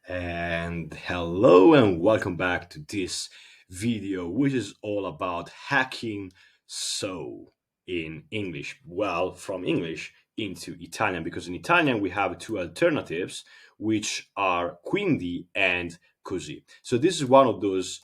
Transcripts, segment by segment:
And hello and welcome back to this video, which is all about hacking so in English. Well, from English into Italian, because in Italian we have two alternatives, which are quindi and così. So this is one of those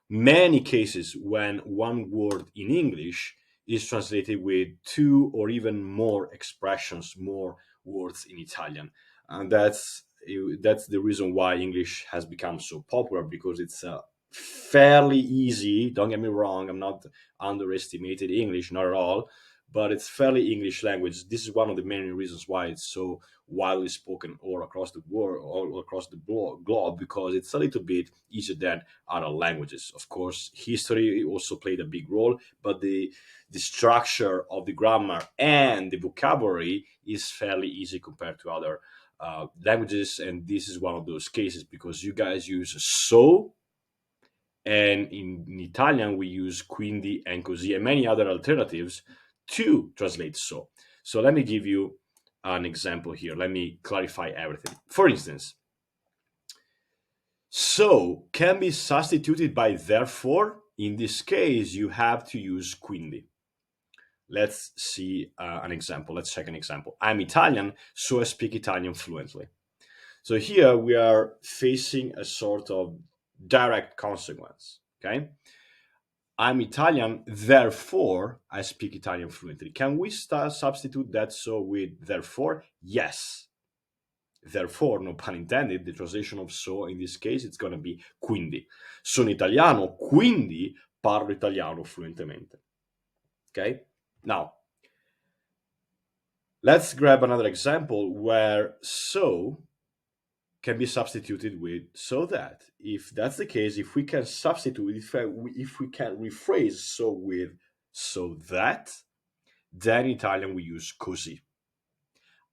many cases when one word in English is translated with two or even more expressions, more words in Italian. And that's the reason why English has become so popular, because it's fairly easy. Don't get me wrong, I'm not underestimated English, not at all, but it's fairly English language. This is one of the main reasons why it's so widely spoken all across the world, all across the globe, because it's a little bit easier than other languages. Of course, history also played a big role, but the structure of the grammar and the vocabulary is fairly easy compared to other languages. And this is one of those cases because you guys use so, and in Italian we use quindi and così and many other alternatives to translate so. So let me give you an example here. Let me clarify everything. For instance, so can be substituted by therefore. In this case, you have to use quindi. Let's see an example. Let's check an example. I'm Italian, so I speak Italian fluently. So here we are facing a sort of direct consequence. Okay. I'm Italian, therefore I speak Italian fluently. Can we substitute that so with therefore? Yes. Therefore, no pun intended, the translation of so in this case it's going to be quindi. Sono italiano, quindi parlo italiano fluentemente. Okay? Now, let's grab another example where so can be substituted with so that. If that's the case, if we can substitute, if we can rephrase so with so that, then in Italian we use così.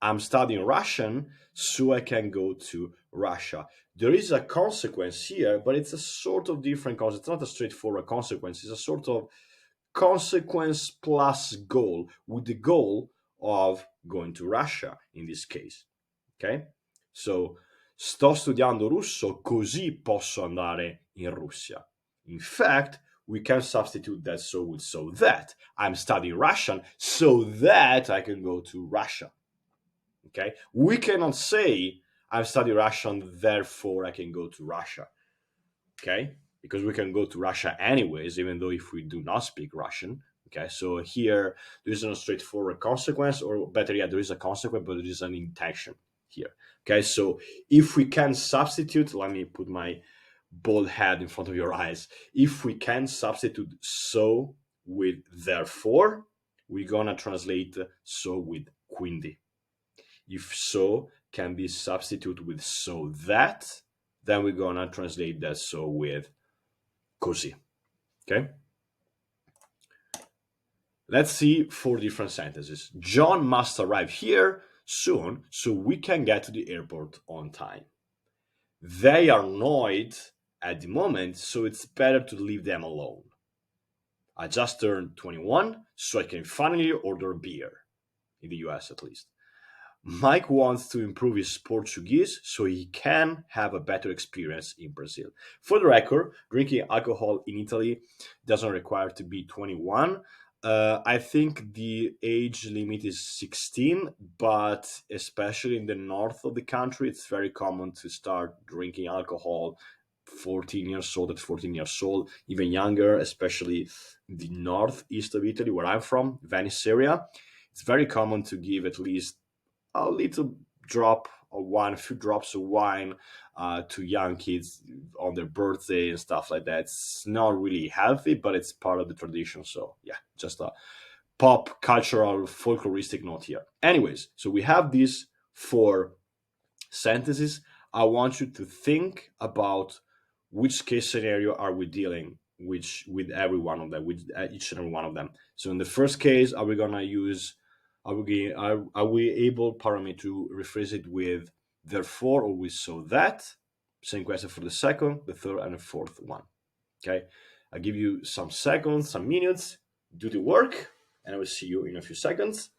I'm studying Russian, so I can go to Russia. There is a consequence here, but it's a sort of different consequence. It's not a straightforward consequence. It's a sort of consequence plus goal, with the goal of going to Russia in this case. Okay? So, sto studiando russo, così posso andare in Russia. In fact, we can substitute that so with so that. I'm studying Russian so that I can go to Russia. Okay? We cannot say I'm studying Russian, therefore I can go to Russia. Okay? Because we can go to Russia anyways, even though if we do not speak Russian. Okay, so here there is no straightforward consequence, or better yet, there is a consequence, but there is an intention here. Okay, so if we can substitute, let me put my bald head in front of your eyes. If we can substitute so with therefore, we're gonna translate so with quindi. If so can be substituted with so that, then we're gonna translate that so with così. Okay? Let's see 4 different sentences. John must arrive here soon so we can get to the airport on time. They are annoyed at the moment, so it's better to leave them alone. I just turned 21, so I can finally order beer. In the US, at least. Mike wants to improve his Portuguese so he can have a better experience in Brazil. For the record, drinking alcohol in Italy doesn't require to be 21. I think the age limit is 16, but especially in the north of the country, it's very common to start drinking alcohol 14 years old, at 14 years old, even younger, especially the northeast of Italy, where I'm from, Venice area. It's very common to give at least a little drop of wine, a few drops of wine to young kids on their birthday and stuff like that. It's not really healthy, but it's part of the tradition. So yeah, just a pop cultural folkloristic note here. Anyways, so we have these 4 sentences. I want you to think about which case scenario are we dealing with every one of them, with each and every one of them. So in the first case, are we gonna use are we able, pardon me, to rephrase it with therefore or with so that? Same question for the second, the third, and the fourth one. Okay, I'll give you some seconds, some minutes, do the work, and I will see you in a few seconds.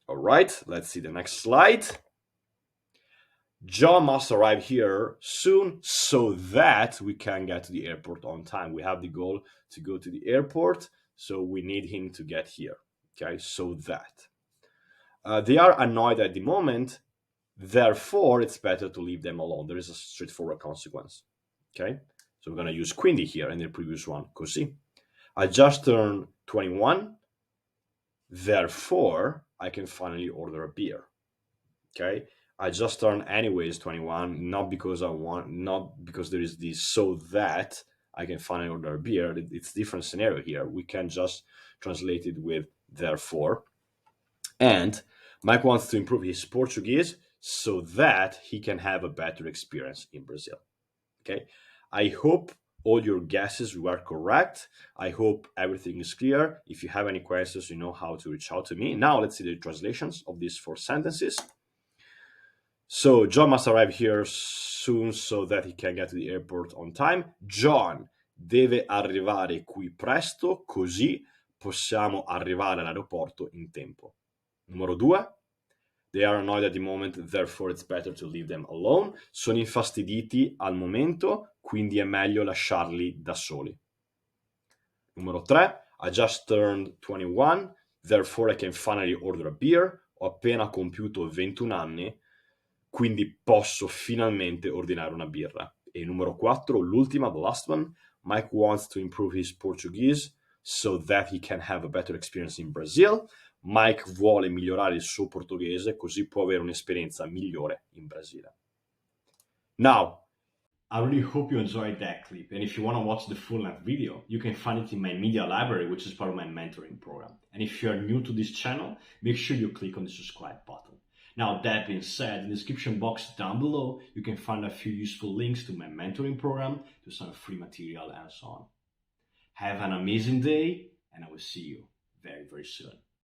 All right, let's see the next slide. John must arrive here soon so that we can get to the airport on time. We have the goal to go to the airport, so we need him to get here. Okay, so that. They are annoyed at the moment, therefore it's better to leave them alone. There is a straightforward consequence. Okay, so we're going to use quindi here in the previous one, così. I just turned 21, therefore I can finally order a beer. Okay, I just turned anyways 21, not because I want, not because there is this so that I can finally order a beer. It's a different scenario here. We can just translate it with therefore. And Mike wants to improve his Portuguese so that he can have a better experience in Brazil. Okay, I hope all your guesses were correct. I hope everything is clear. If you have any questions, you know how to reach out to me. Now let's see the translations of these 4 sentences. So John must arrive here soon so that he can get to the airport on time. John deve arrivare qui presto, così possiamo arrivare all'aeroporto in tempo. Numero 2. They are annoyed at the moment, therefore it's better to leave them alone. Sono infastiditi al momento, quindi è meglio lasciarli da soli. Numero 3. I just turned 21, therefore I can finally order a beer. Ho appena compiuto 21 anni, quindi posso finalmente ordinare una birra. E numero 4, l'ultima, the last one. Mike wants to improve his Portuguese so that he can have a better experience in Brazil. Mike vuole migliorare il suo portoghese così può avere un'esperienza migliore in Brasile. Now, I really hope you enjoyed that clip, and if you want to watch the full-length video, you can find it in my media library, which is part of my mentoring program. And if you are new to this channel, make sure you click on the subscribe button. Now, that being said, in the description box down below, you can find a few useful links to my mentoring program, to some free material, and so on. Have an amazing day, and I will see you very, very soon.